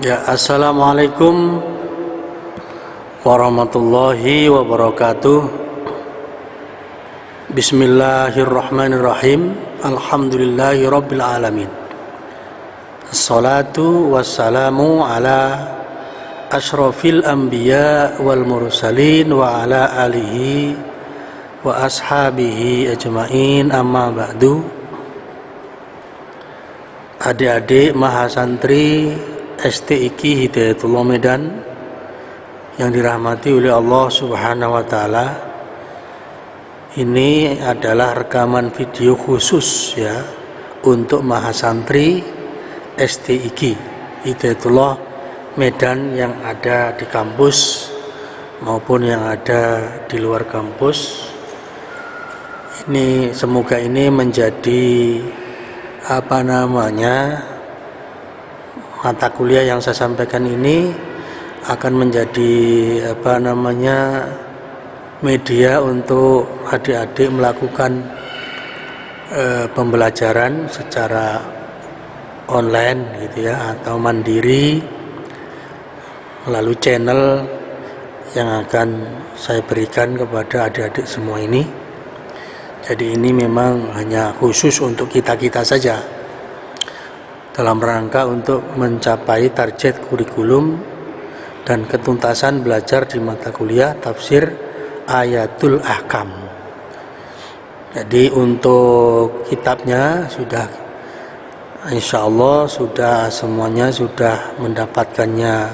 Ya, assalamualaikum warahmatullahi wabarakatuh. Bismillahirrahmanirrahim. Alhamdulillahi rabbil alamin. Assalatu wassalamu ala ashrafil anbiya wal mursalin wa ala alihi wa ashabihi ajma'in, amma ba'du. Adik-adik mahasantri STIQ Hidayatullah Medan yang dirahmati oleh Allah Subhanahu wa Ta'ala, ini adalah rekaman video khusus ya untuk mahasantri STIQ Hidayatullah Medan yang ada di kampus maupun yang ada di luar kampus. Ini semoga ini menjadi mata kuliah yang saya sampaikan ini akan menjadi media untuk adik-adik melakukan pembelajaran secara online gitu ya, atau mandiri melalui channel yang akan saya berikan kepada adik-adik semua ini. Jadi ini memang hanya khusus untuk kita-kita saja dalam rangka untuk mencapai target kurikulum dan ketuntasan belajar di mata kuliah tafsir Ayatul Ahkam. Jadi untuk kitabnya sudah insyaallah sudah semuanya sudah mendapatkannya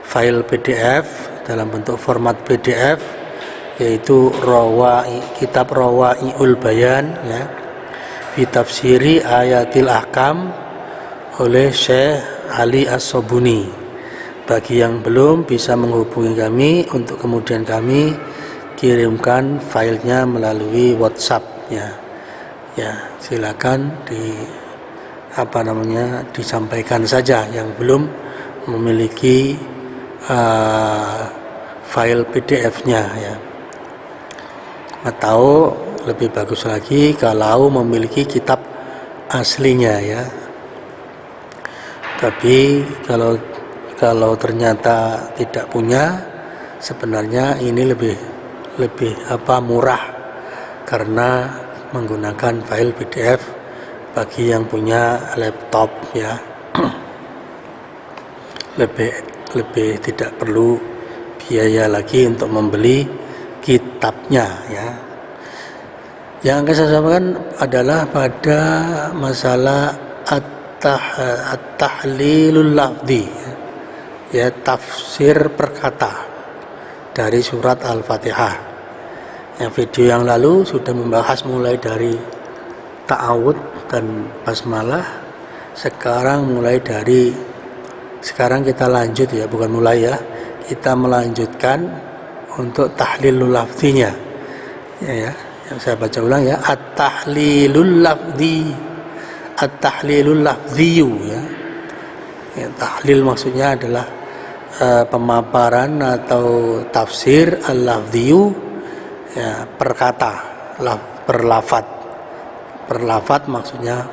file PDF dalam bentuk format PDF, yaitu kitab Rawai'ul Bayan ya, fi tafsiri Ayatil Ahkam oleh Syekh Ali As-Sobuni. Bagi yang belum bisa menghubungi kami untuk kemudian kami kirimkan filenya melalui WhatsApp ya. Ya, silakan disampaikan saja yang belum memiliki file PDF-nya ya. Atau lebih bagus lagi kalau memiliki kitab aslinya ya. Tapi kalau ternyata tidak punya, sebenarnya ini lebih murah karena menggunakan file PDF bagi yang punya laptop ya. lebih tidak perlu biaya lagi untuk membeli kitabnya ya. Yang akan saya sampaikan adalah pada masalah at-tahlilul lafzi ya, tafsir perkata dari surat Al-Fatihah. Yang video yang lalu sudah membahas mulai dari ta'awud dan basmalah. Sekarang kita lanjut ya, bukan mulai ya, kita melanjutkan untuk tahlilul lafzinya ya. Yang saya baca ulang ya, at-tahlilul lafziyu ya. Ya, tahlil maksudnya adalah pemaparan atau tafsir al-lafziyu ya, perkata, perlafat maksudnya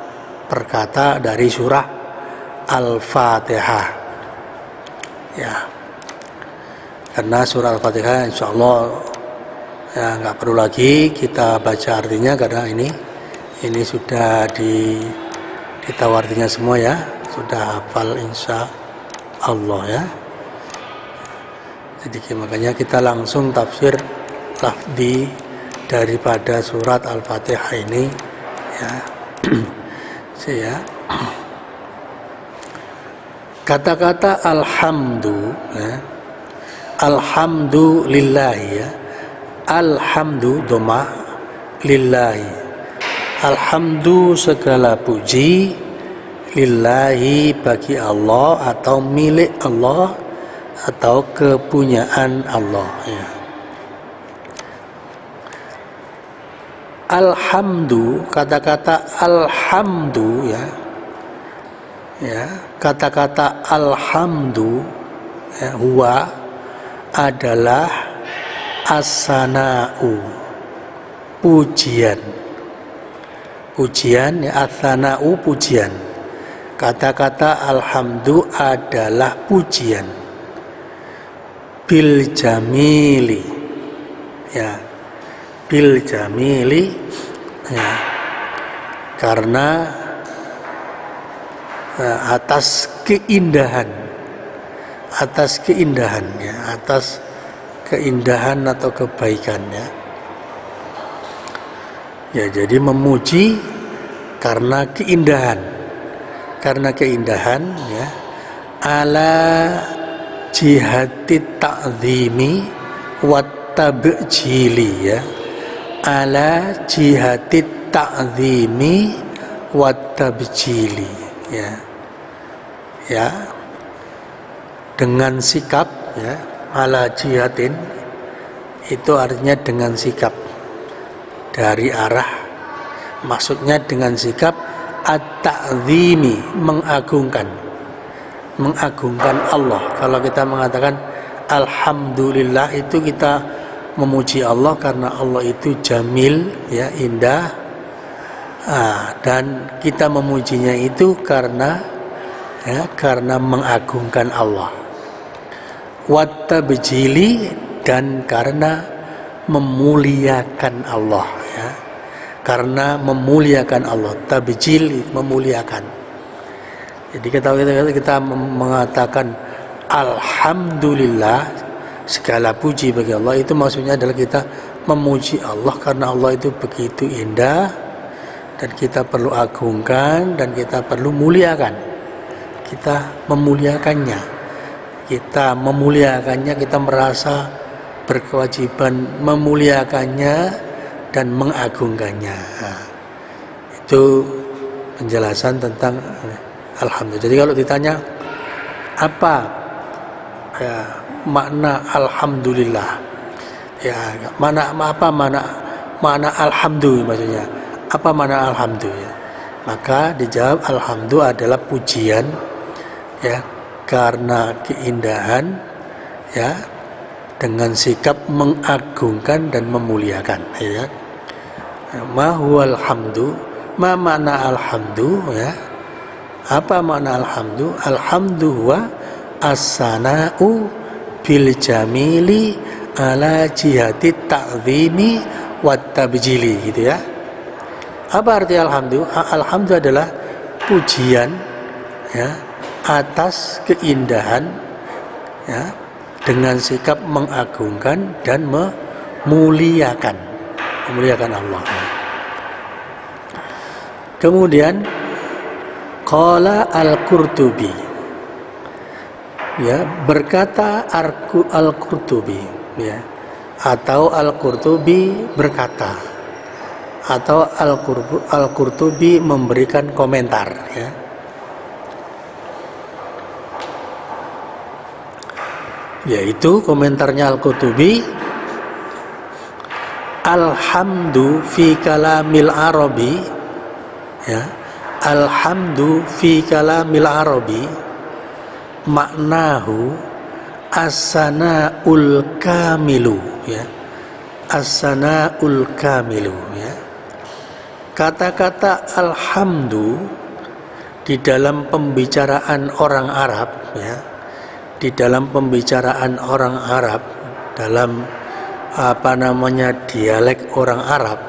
perkata dari surah Al-Fatihah ya. Karena surah Al-Fatihah insyaallah ya nggak perlu lagi kita baca artinya, karena ini sudah ditahu artinya semua ya, sudah hafal insya Allah ya. Jadi makanya kita langsung tafsir lafzi daripada surat Al-Fatihah ini ya. Ya. Kata-kata alhamdu ya, alhamdulillahi ya, alhamdu dhamma lillahi, alhamdu segala puji, lillahi bagi Allah atau milik Allah atau kepunyaan Allah ya. Alhamdu, kata-kata alhamdu ya, kata-kata alhamdu ya, huwa adalah as-sana'u, pujian ya, as-sana'u pujian, Kata-kata alhamdu adalah pujian. Bil jamili, ya, bil jamili, ya, karena atas keindahan, ya, atas keindahan atau kebaikannya. Ya, jadi memuji karena keindahan, ya, ala jihati ta'zimi wat tabjili, ya, ala jihati ta'zimi wat tabjili, ya, ya, dengan sikap, ya, ala jihatin itu artinya dengan sikap, dari arah, maksudnya dengan sikap at-ta'zimi, mengagungkan Allah. Kalau kita mengatakan alhamdulillah, itu kita memuji Allah karena Allah itu jamil, ya, indah, dan kita memujinya itu karena, ya, karena mengagungkan Allah. Wat tabjili, dan karena memuliakan Allah, ya, karena memuliakan Allah. Tabjil, memuliakan. Jadi kita mengatakan alhamdulillah, segala puji bagi Allah, itu maksudnya adalah kita memuji Allah karena Allah itu begitu indah dan kita perlu agungkan dan kita perlu muliakan. Kita memuliakannya, kita merasa berkewajiban memuliakannya dan mengagungkannya. Nah, itu penjelasan tentang alhamdulillah. Jadi kalau ditanya apa, ya, makna alhamdulillah, ya, makna alhamdulillah, maksudnya apa makna alhamdulillah, maka dijawab alhamdulillah adalah pujian, ya, karena keindahan, ya, dengan sikap mengagungkan dan memuliakan, ya. Ma huwal hamdu, ma makna alhamdu, ya, apa makna alhamdu? Alhamdu huwa as-sana'u bil jamili ala jihati ta'zimi wat tabjili, gitu, ya. Apa arti alhamdu? Alhamdu adalah pujian, ya, atas keindahan, ya, dengan sikap mengagungkan dan memuliakan Allah. Kemudian qala al-Qurtubi, ya, berkata al-Qurtubi, ya, atau al-Qurtubi berkata, atau al-Qurtubi memberikan komentar, ya. Yaitu komentarnya al-Qurtubi, alhamdu fi kalamil arabi, ya, alhamdu fi kalamil arabi maknahu as-sana'ul kamilu, ya, as-sana'ul kamilu, ya. Kata-kata alhamdu di dalam pembicaraan orang Arab, ya, di dalam pembicaraan orang Arab, dalam dialek orang Arab,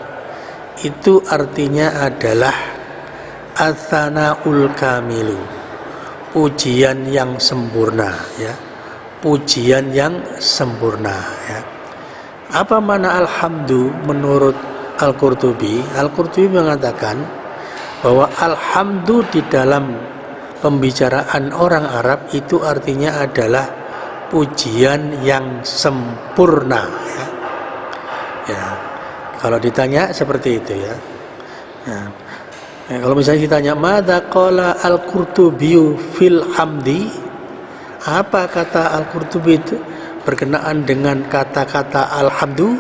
itu artinya adalah as-sana'ul kamilu, pujian yang sempurna, ya, pujian yang sempurna, ya. Apa makna alhamdu menurut al-Qurtubi? Al-Qurtubi mengatakan bahwa alhamdu di dalam pembicaraan orang Arab itu artinya adalah pujian yang sempurna, ya. Ya, kalau ditanya seperti itu, ya. Kalau misalnya ditanya madza qala al-Qurtubi fil hamdi, apa kata al-Qurtubi itu berkenaan dengan kata-kata alhamdu,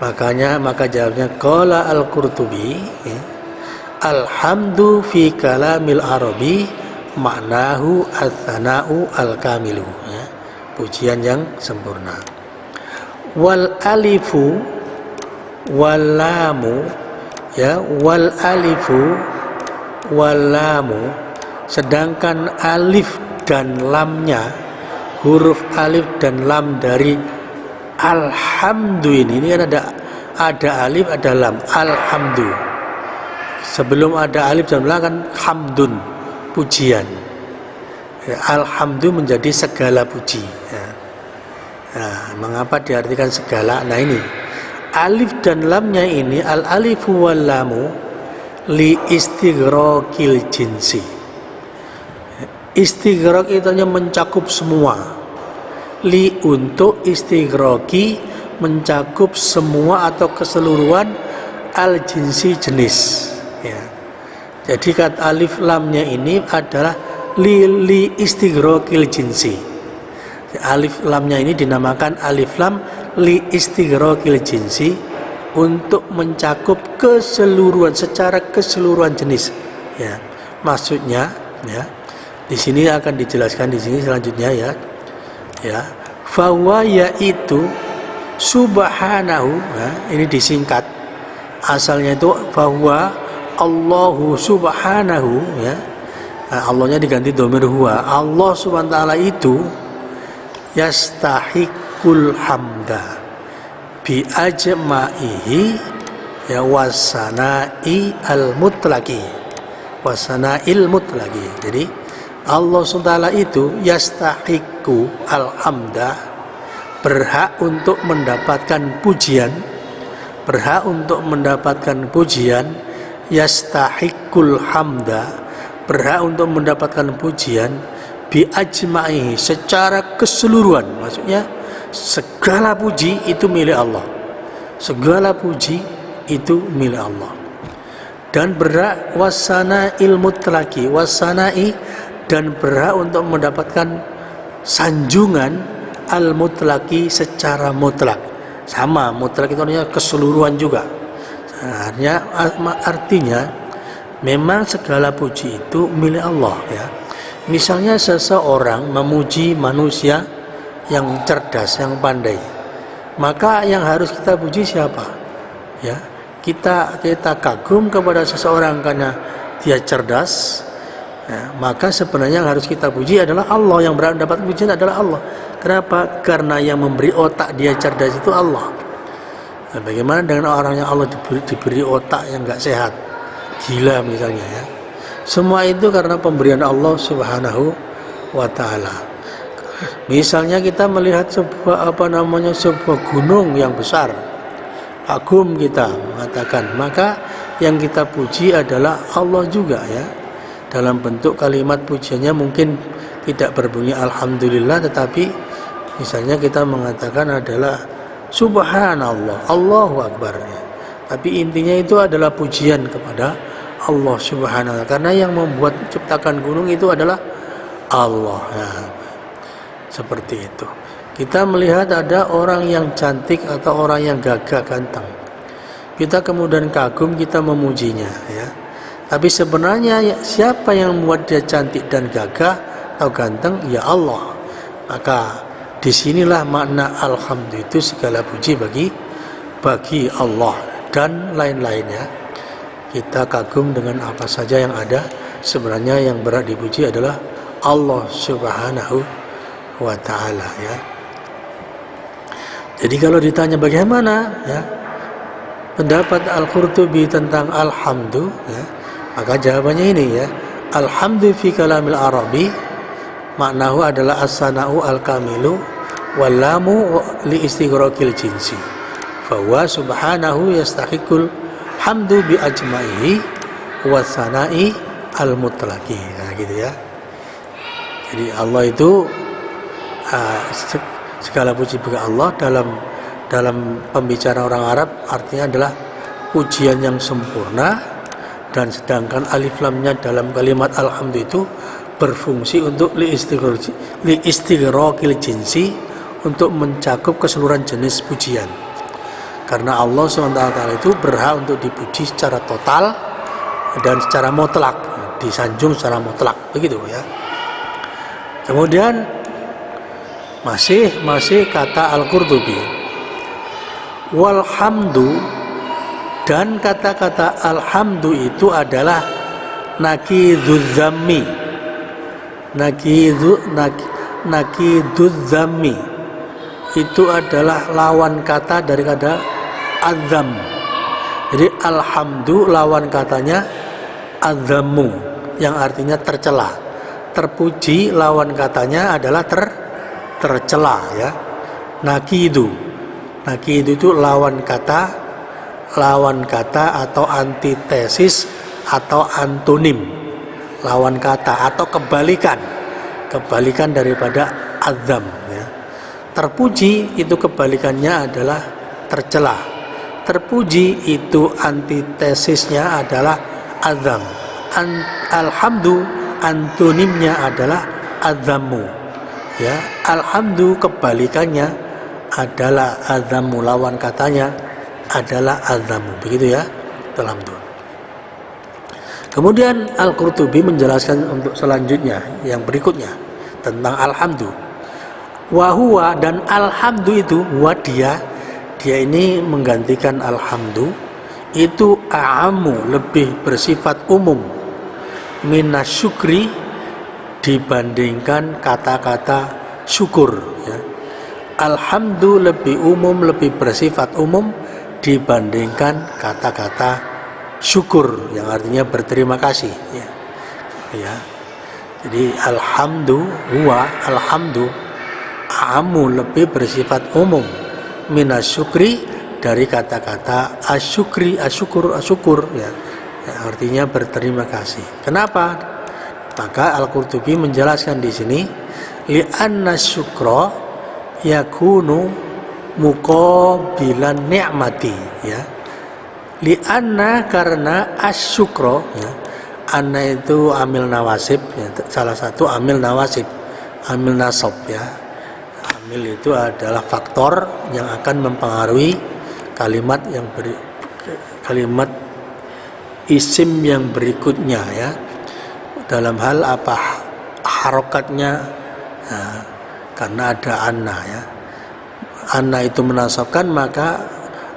maka jawabnya qala al-Qurtubi, ya, alhamdu fi kalamil arabi maknahu as-sana'u al-kamilu, ya, pujian yang sempurna. Wal alifu wal lamu, ya, wal alifu wal lamu Sedangkan alif dan lamnya, huruf alif dan lam dari alhamdu ini kan ada alif, ada lam, alhamdu. Sebelum ada alif dan lam kan hamdun, pujian. Ya, alhamdu menjadi segala puji. Ya. Nah, mengapa diartikan segala? Nah ini alif dan lamnya ini, al alifu wal lamu li istighraqil jinsi. Istighraq itu hanya mencakup semua. Li untuk istighraqi, mencakup semua atau keseluruhan al jinsi, jenis. Ya. Jadi kata alif lamnya ini adalah li istighraqil jinsi. Alif lamnya ini dinamakan alif lam li istighraqil jinsi, untuk mencakup keseluruhan, secara keseluruhan jenis. Ya, maksudnya ya, di sini akan dijelaskan di sini selanjutnya ya. Ya, fahuwa yaitu subhanahu, ya, ini disingkat. Asalnya itu fahuwa Allahu subhanahu, ya. Nah, Allahnya diganti dhamir huwa. Allah subhanahu wa ta'ala itu yastahiqul hamda bi ajma'ihi, ya, wasana'i al mutlaqi, wasana'il mutlaqi. Jadi Allah SWT itu yastahiqu alhamda, berhak untuk mendapatkan pujian, berhak untuk mendapatkan pujian. Yastahiqul hamda, berhak untuk mendapatkan pujian, bi ajma'ihi, secara keseluruhan. Maksudnya segala puji itu milik Allah, segala puji itu milik Allah. Dan berhak wasana'il mutlaqi, wasana'i, dan berhak untuk mendapatkan sanjungan al mutlaqi, secara mutlak. Sama, mutlak itu artinya keseluruhan juga. Artinya memang segala puji itu milik Allah, ya. Misalnya seseorang memuji manusia yang cerdas, yang pandai, maka yang harus kita puji siapa? Ya, kita kagum kepada seseorang karena dia cerdas, ya, maka sebenarnya yang harus kita puji adalah Allah. Yang berhak mendapat pujian adalah Allah. Kenapa? Karena yang memberi otak dia cerdas itu Allah. Nah, bagaimana dengan orang yang Allah diberi otak yang nggak sehat, gila misalnya, ya. Semua itu karena pemberian Allah Subhanahu wa ta'ala. Misalnya kita melihat sebuah sebuah gunung yang besar, kagum kita mengatakan, maka yang kita puji adalah Allah juga, ya. Dalam bentuk kalimat pujiannya mungkin tidak berbunyi alhamdulillah, tetapi misalnya kita mengatakan adalah subhanallah, Allahu akbar, ya. Tapi intinya itu adalah pujian kepada Allah subhanahu wa ta'ala, karena yang membuat ciptakan gunung itu adalah Allah, ya. Seperti itu. Kita melihat ada orang yang cantik atau orang yang gagah ganteng, kita kemudian kagum, kita memujinya, ya. Tapi sebenarnya siapa yang membuat dia cantik dan gagah atau ganteng? Ya Allah. Maka disinilah makna alhamdulillah, itu segala puji bagi Allah dan lain-lainnya. Kita kagum dengan apa saja yang ada, sebenarnya yang berhak dipuji adalah Allah Subhanahu wa ta'ala, ya. Jadi kalau ditanya bagaimana, ya, pendapat Al-Qurtubi tentang alhamdu, ya, maka jawabannya ini, ya. Alhamdu fi kalamil arabi, maknahu adalah as-sana'u al-kamilu walamu li istighraqil jinsi, fahuwa subhanahu yastahiqul hamdu bi ajma'ihi wasana'i al-mutlaqi. Nah, gitu, ya. Jadi Allah itu segala puji bagi Allah dalam pembicara orang Arab artinya adalah pujian yang sempurna, dan sedangkan alif lamnya dalam kalimat alhamdulillah itu berfungsi untuk li istighraqil jinsi, untuk mencakup keseluruhan jenis pujian. Karena Allah SWT itu berhak untuk dipuji secara total dan secara mutlak, disanjung secara mutlak, begitu, ya. Kemudian masih kata Al-Qurtubi, walhamdu, dan kata-kata alhamdu itu adalah nakiduz zammi, nakiduz zammi itu adalah lawan kata dari kata adzam. Jadi alhamdu lawan katanya adzammu yang artinya tercela. Terpuji lawan katanya adalah tercela ya. Nakidu itu lawan kata atau antitesis atau antonim, lawan kata atau kebalikan daripada adzam ya. Terpuji itu kebalikannya adalah tercela. Terpuji itu antitesisnya adalah adzam. Alhamdu antonimnya adalah adzammu ya. Alhamdu kebalikannya adalah adzammu, lawan katanya adalah adzammu, begitu ya. Alhamdulillah. Kemudian Al-Qurtubi menjelaskan untuk selanjutnya yang berikutnya tentang alhamdu. Wahuwa dan alhamdu itu dia ini menggantikan alhamdu itu a'amu, lebih bersifat umum minasyukri dibandingkan kata-kata syukur ya. Alhamdu lebih umum, lebih bersifat umum dibandingkan kata-kata syukur yang artinya berterima kasih ya. Jadi alhamdu amu lebih bersifat umum minasyukri dari kata-kata asyukur ya, artinya berterima kasih. Kenapa? Maka Al-Qurtubi menjelaskan di sini li'anna syukra yakunu muqabilan ni'mati ya. Li'anna karena asyukra ya. Anna itu amil nawasib ya, salah satu amil nawasib, amil nasab ya. Amil itu adalah faktor yang akan mempengaruhi kalimat isim yang berikutnya ya. Dalam hal apa harokatnya ya, karena ada anna ya. Anna itu menasabkan, maka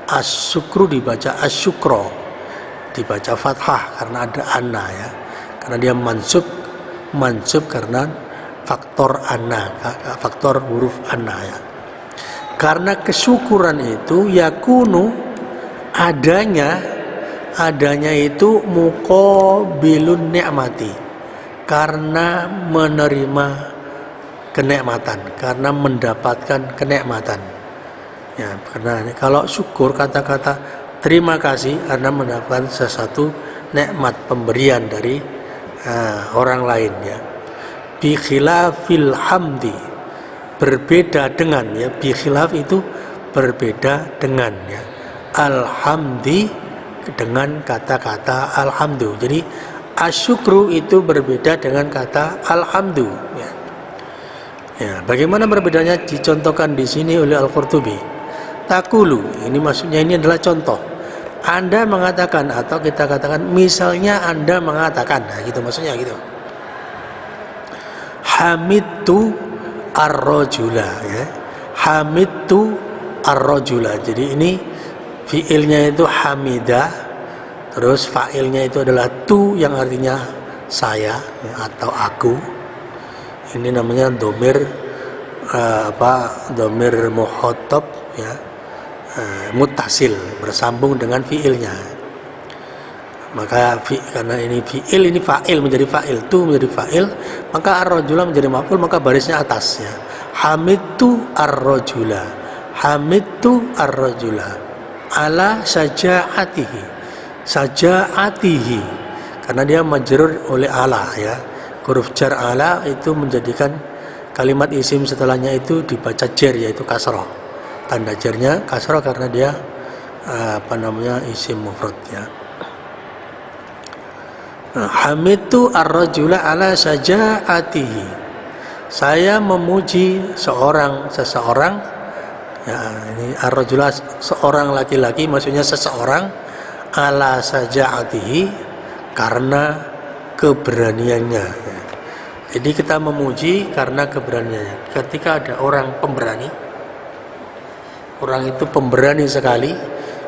asyukru dibaca asyukro, dibaca fathah karena ada anna ya. Karena dia mansub karena faktor anna, faktor huruf anna ya. Karena kesyukuran itu yakunu adanya itu muqabilun ni'mati, karena menerima kenikmatan, karena mendapatkan kenikmatan ya. Karena kalau syukur kata-kata terima kasih karena mendapatkan sesuatu nikmat pemberian dari orang lain ya. Bi khilafil hamdi, berbeda dengan ya, bi khilaf itu berbeda dengan ya, alhamdi dengan kata-kata alhamdu. Jadi asyukru itu berbeda dengan kata alhamdu ya. Ya, bagaimana berbedanya dicontohkan di sini oleh Al-Qurtubi. Takulu, ini maksudnya ini adalah contoh. Anda mengatakan atau kita katakan misalnya Anda mengatakan, nah gitu maksudnya gitu. Hamidtu ar-rajula ya. Hamidtu ar-rajula. Jadi ini fiilnya itu hamida, terus fa'ilnya itu adalah tu yang artinya saya ya, atau aku. Ini namanya domir domir muhotob ya, mutasil, bersambung dengan fiilnya. Maka karena ini fiil, ini fa'il menjadi fa'il, tu menjadi fa'il, maka ar-rajula menjadi maf'ul, maka barisnya atas ya. Hamidtu ar-rajula, hamidtu ar-rajula ala saja'atihi, saja'atihi, karena dia majrur oleh ala ya. Huruf jar ala itu menjadikan kalimat isim setelahnya itu dibaca jar, yaitu kasrah. Tanda jarnya kasrah karena dia isim mufrad ya. Hamidtu ar-rajula ala saja'atihi, saya memuji seseorang ya. Ini ar-rajula seorang laki-laki, maksudnya seseorang, ala saja'atihi karena keberaniannya ya. Jadi kita memuji karena keberaniannya. Ketika ada orang pemberani, orang itu pemberani sekali,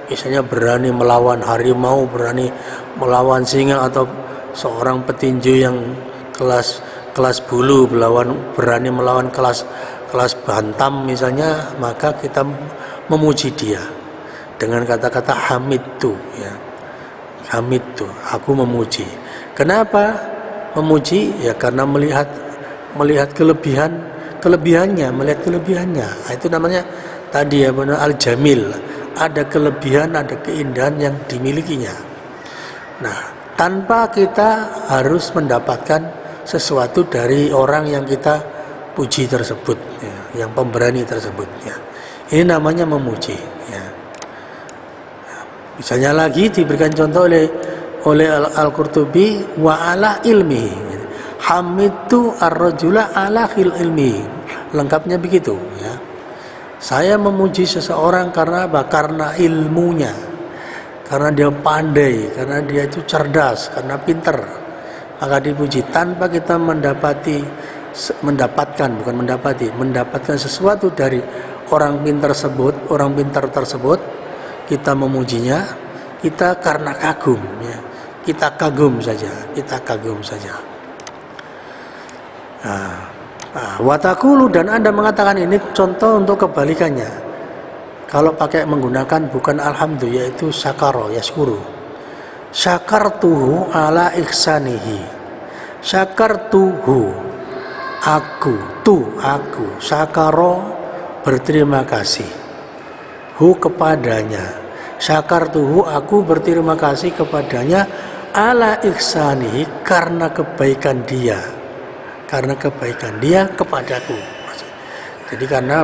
misalnya berani melawan harimau, berani melawan singa, atau seorang petinju yang kelas kelas bulu berani melawan kelas bantam misalnya, maka kita memuji dia dengan kata-kata hamidtu ya. Hamidtu, aku memuji. Kenapa memuji? Ya karena melihat kelebihannya. Nah, itu namanya tadi ya benar al-jamil. Ada kelebihan, ada keindahan yang dimilikinya. Nah, tanpa kita harus mendapatkan sesuatu dari orang yang kita puji tersebut ya, yang pemberani tersebut ya. Ini namanya memuji ya. Misalnya lagi diberikan contoh oleh Al-Qurtubi wa ala ilmi. Hamidtu ar-rajula ala ilmi. Lengkapnya begitu ya. Saya memuji seseorang karena apa? Karena ilmunya. Karena dia pandai, karena dia itu cerdas, karena pinter. Maka dipuji tanpa kita mendapatkan sesuatu dari orang pintar tersebut, kita memujinya, kita karena kagum ya. Kita kagum saja. Watakulu, dan Anda mengatakan ini contoh untuk kebalikannya. Kalau pakai menggunakan bukan alhamdulillah, yaitu syakaro yaskuru. Syakartuhu ala ihsanihi. Syakartuhu, aku. Syakaro, berterima kasih. Hu, kepadanya. Syakartuhu, aku berterima kasih kepadanya ala ihsanihi, karena kebaikan dia kepadaku. Jadi karena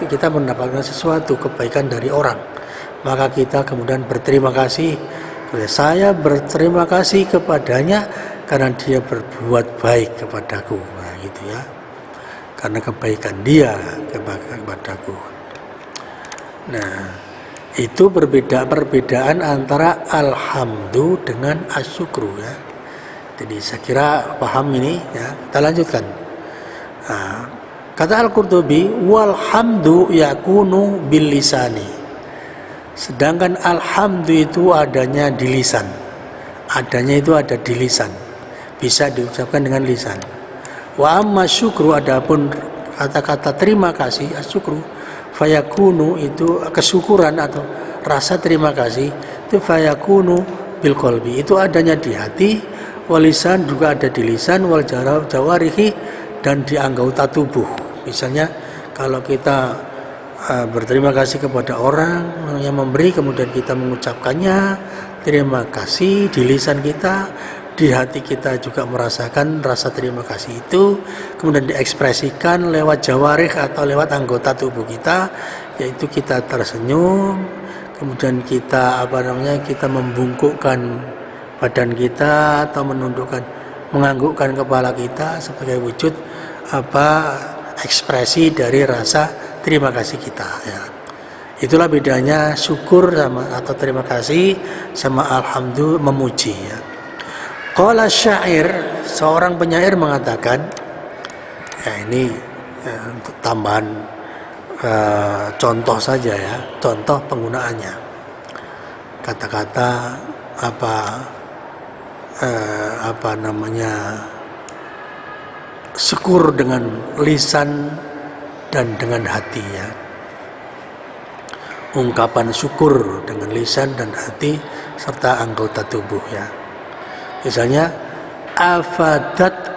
kita mendapatkan sesuatu kebaikan dari orang, maka kita kemudian berterima kasih. Saya berterima kasih kepadanya karena dia berbuat baik kepadaku. Nah, gitu ya. Karena kebaikan dia kepadaku. Nah, itu perbedaan antara alhamdu dengan asyukru ya. Jadi saya kira paham ini ya. Kita lanjutkan. Nah, kata Al-Qurtubi, walhamdu yakunu bil lisani. Sedangkan alhamdu itu adanya di lisan. Adanya itu ada di lisan. Bisa diucapkan dengan lisan. Wa amma syukru, adapun kata-kata terima kasih, asyukru, fayakunu, itu kesyukuran atau rasa terima kasih, itu fayakunu bil qalbi, itu adanya di hati. Walisan juga ada di lisan, wal jawarihi, dan di anggota tubuh. Misalnya kalau kita berterima kasih kepada orang yang memberi, kemudian kita mengucapkannya terima kasih di lisan kita, di hati kita juga merasakan rasa terima kasih itu, kemudian diekspresikan lewat jawarih atau lewat anggota tubuh kita, yaitu kita tersenyum, kemudian kita kita membungkukkan badan kita atau menganggukkan kepala kita sebagai wujud ekspresi dari rasa terima kasih kita ya. Itulah bedanya syukur atau terima kasih sama alhamdulillah, memuji ya. Qala syair, seorang penyair mengatakan, ya ini untuk tambahan contoh saja ya, contoh penggunaannya. Kata-kata syukur dengan lisan dan dengan hati ya. Ungkapan syukur dengan lisan dan hati serta anggota tubuh ya. Misalnya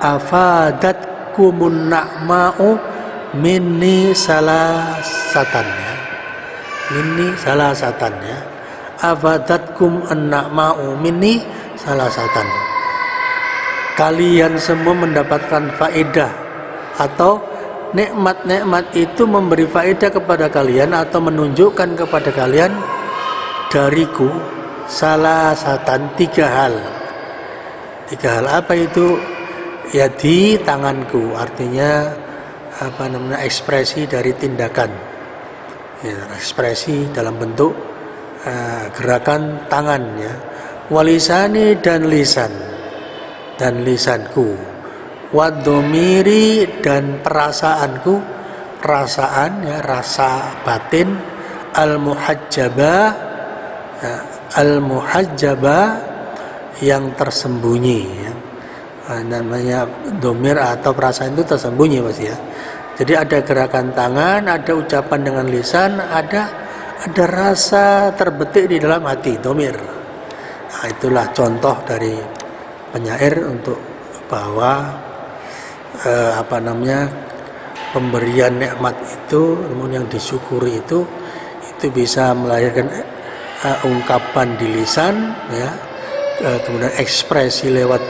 afadat kumun na'ma'u minni salasatan ya. Minni salasatan ya. Afadatkum an-na'ma'u minni salasatan. Kalian semua mendapatkan faedah atau nikmat-nikmat itu memberi faedah kepada kalian atau menunjukkan kepada kalian dariku salasatan, 3 hal. 3 hal apa itu? Ya di tanganku, artinya ekspresi dari tindakan ya, ekspresi dalam bentuk gerakan tangan ya. Walisani, dan lisanku, wadomiri, dan perasaan ya, rasa batin, al-muhajjabah yang tersembunyi ya. namanya domir atau perasaan itu tersembunyi Mas ya. Jadi ada gerakan tangan, ada ucapan dengan lisan, ada rasa terbetik di dalam hati, domir. Nah, itulah contoh dari penyair untuk bahwa pemberian nikmat itu, kemudian yang disyukuri itu bisa melahirkan ungkapan di lisan, ya, kemudian ekspresi lewat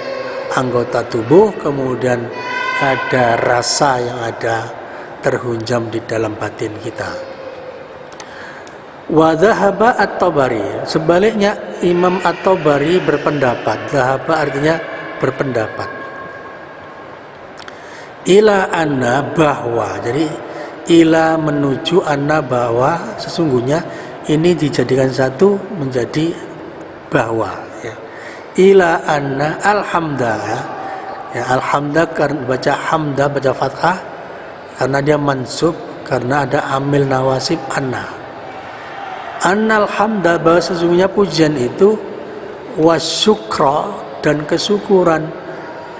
anggota tubuh, kemudian ada rasa yang ada terhunjam di dalam batin kita. Wa dhahaba at-Tabari, sebaliknya Imam at-Tabari berpendapat, dhahaba artinya berpendapat, ila anna, bahwa, jadi ila menuju, anna bahwa, sesungguhnya, ini dijadikan satu menjadi bahwa, ya. Ila anna alhamdulillah, ya, alhamdulillah karena baca hamda, baca fathah karena dia mansub, karena ada amil nawasib anna. Annal hamda, bahwa sesungguhnya pujian itu, wasyukra, dan kesyukuran,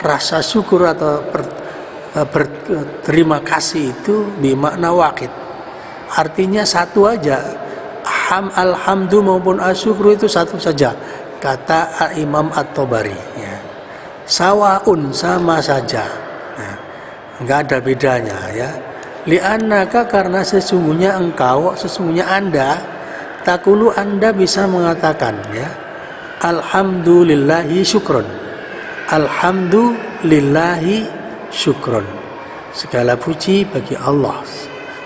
rasa syukur atau berterima kasih itu bimakna waqid, artinya satu aja. Alhamdu maupun asyukru itu satu saja, kata Imam at-Tabari, ya. Sawaun, sama saja, nah, enggak ada bedanya, ya. Li'annaka, karena sesungguhnya engkau, sesungguhnya anda, takulu, anda bisa mengatakan, ya, alhamdulillahi syukron, alhamdulillahi syukron, segala puji bagi Allah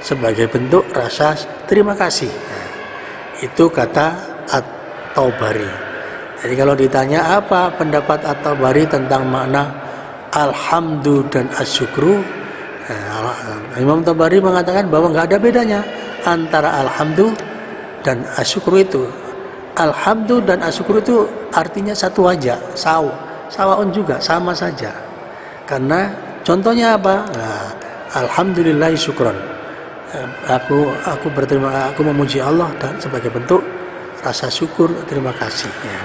sebagai bentuk rasa terima kasih. Nah, itu kata at-Tabari. Jadi kalau ditanya apa pendapat at-Tabari tentang makna alhamdu dan asyukru, Imam Tabari mengatakan bahwa nggak ada bedanya antara alhamdu dan asyukru itu. Alhamdu dan asyukru itu artinya satu aja, sawaun juga, sama saja. Karena contohnya apa? Nah, alhamdulillah syukron. Aku memuji Allah dan sebagai bentuk rasa syukur, terima kasih, ya.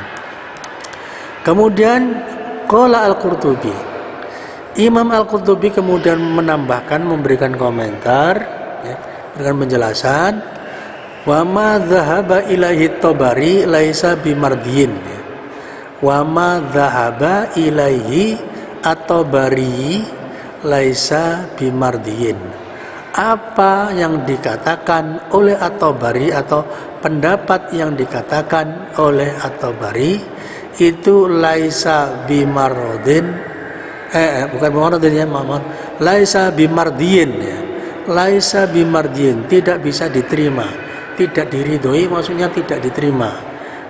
Kemudian qala al-Qurtubi, Imam al-Qurtubi kemudian menambahkan, memberikan komentar, ya, dengan penjelasan, wa ma dhahaba ilaihi Tabari laisa bimardiyin, ya. Wa ma dhahaba ilaihi at-Tabari laisa bimardiyin, apa yang dikatakan oleh at-Tabari atau pendapat yang dikatakan oleh at-Tabari itu laisa bimarodin, bukan bimarodin, ya, laisa bimardiyin, ya. Laisa bimardiyin, tidak bisa diterima, tidak diridhoi, maksudnya tidak diterima.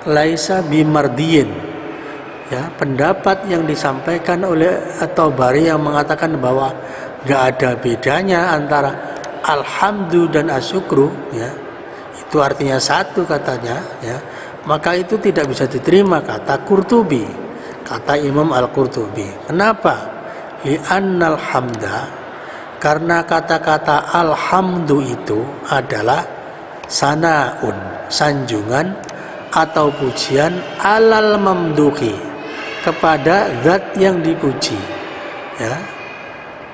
Laisa bimardiyin, ya, pendapat yang disampaikan oleh at-Tabari yang mengatakan bahwa nggak ada bedanya antara alhamdu dan asyukru, ya, itu artinya satu katanya, ya, maka itu tidak bisa diterima, kata Qurtubi, kata Imam al-Qurtubi. Kenapa? Li'annal hamda, karena kata-kata alhamdu itu adalah sanaun, sanjungan atau pujian, alal mamduhi, kepada zat yang dipuji, ya,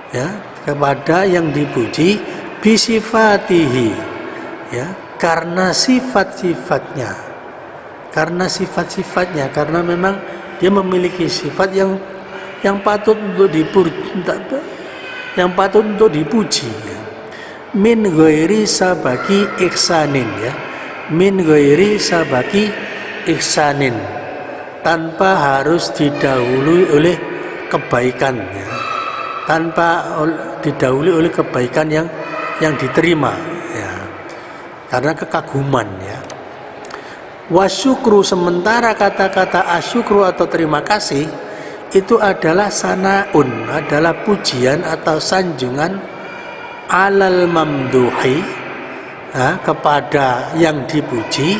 ya, kepada yang dipuji, bisifatihi, ya, karena sifat-sifatnya, karena memang dia memiliki sifat yang patut untuk dipuji, ya. Min ghairi sabaki ihsanin, ya, min ghairi sabaki ihsanin, tanpa harus didahului oleh kebaikan, ya, tanpa didahului oleh kebaikan yang diterima, ya, karena kekaguman, ya. Wasyukru, sementara kata-kata asyukru atau terima kasih itu adalah sanaun, adalah pujian atau sanjungan, alal mamduhi, kepada yang dipuji,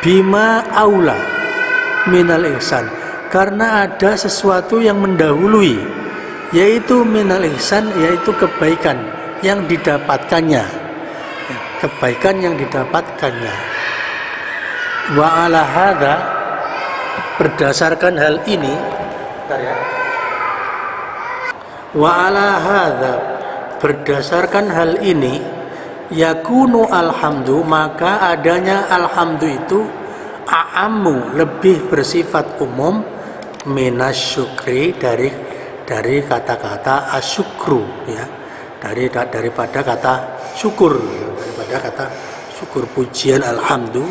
bima aula minal ihsan, karena ada sesuatu yang mendahului, yaitu minal ihsan, yaitu kebaikan yang didapatkannya, kebaikan yang didapatkannya. Wa ala hadza, berdasarkan hal ini, Wa ala hadza, berdasarkan hal ini, yakunu alhamdu, maka adanya alhamdu itu a'ammu, lebih bersifat umum, minas syukri, dari kata-kata asyukru, ya, daripada kata syukur, daripada kata syukur. Pujian alhamdu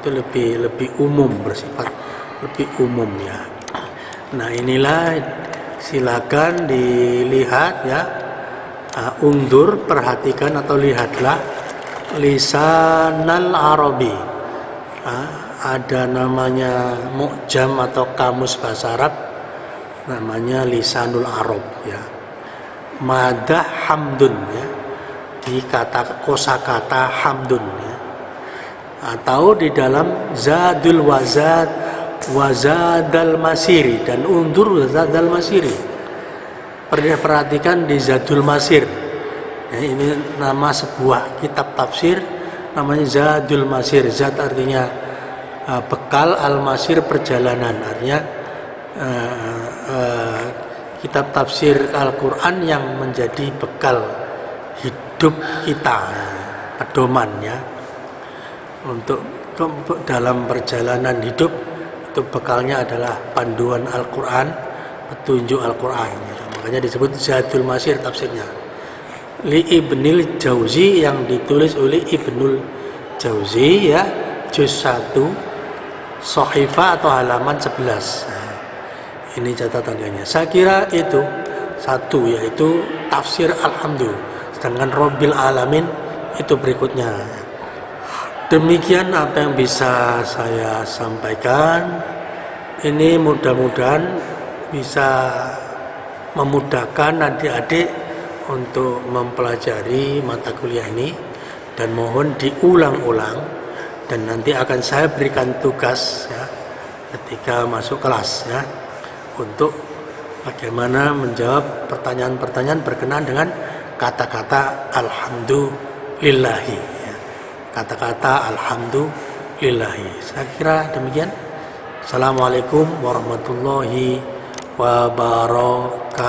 itu lebih umum, bersifat lebih umum, ya. Nah, inilah, silakan dilihat, ya. Undur, perhatikan atau lihatlah Lisanul Arabi. Ada namanya mu'jam atau kamus bahasa Arab, namanya Lisanul Arab, ya. Madah hamdun, ya, di kosakata hamdun, ya. Atau di dalam Zadul Wazadal Masiri, dan undur Zadal Masiri. Perhatikan di Zadul Masir, ya, ini nama sebuah kitab tafsir, namanya Zadul Masir. Zad artinya bekal, al-masir perjalanan, artinya kitab tafsir Al-Quran yang menjadi bekal hidup kita, pedoman, ya, untuk dalam perjalanan hidup. Itu bekalnya adalah panduan Al-Quran, petunjuk Al-Quran, ya. Makanya disebut Zadul Masir tafsirnya. Li Ibnul Jauzi, yang ditulis oleh Ibnul Jauzi, ya, juz 1, Sohifah atau halaman 11. Nah, ini catatannya. Saya kira itu satu, yaitu tafsir Alhamdu. Sedangkan Rabbil Alamin itu berikutnya. Demikian apa yang bisa saya sampaikan. Ini mudah-mudahan bisa memudahkan adik-adik untuk mempelajari mata kuliah ini, dan mohon diulang-ulang, dan nanti akan saya berikan tugas, ya, ketika masuk kelas, ya, untuk bagaimana menjawab pertanyaan-pertanyaan berkenaan dengan kata-kata alhamdulillahi, ya. Kata-kata alhamdulillahi. Saya kira demikian. Assalamualaikum warahmatullahi wabarakatuh.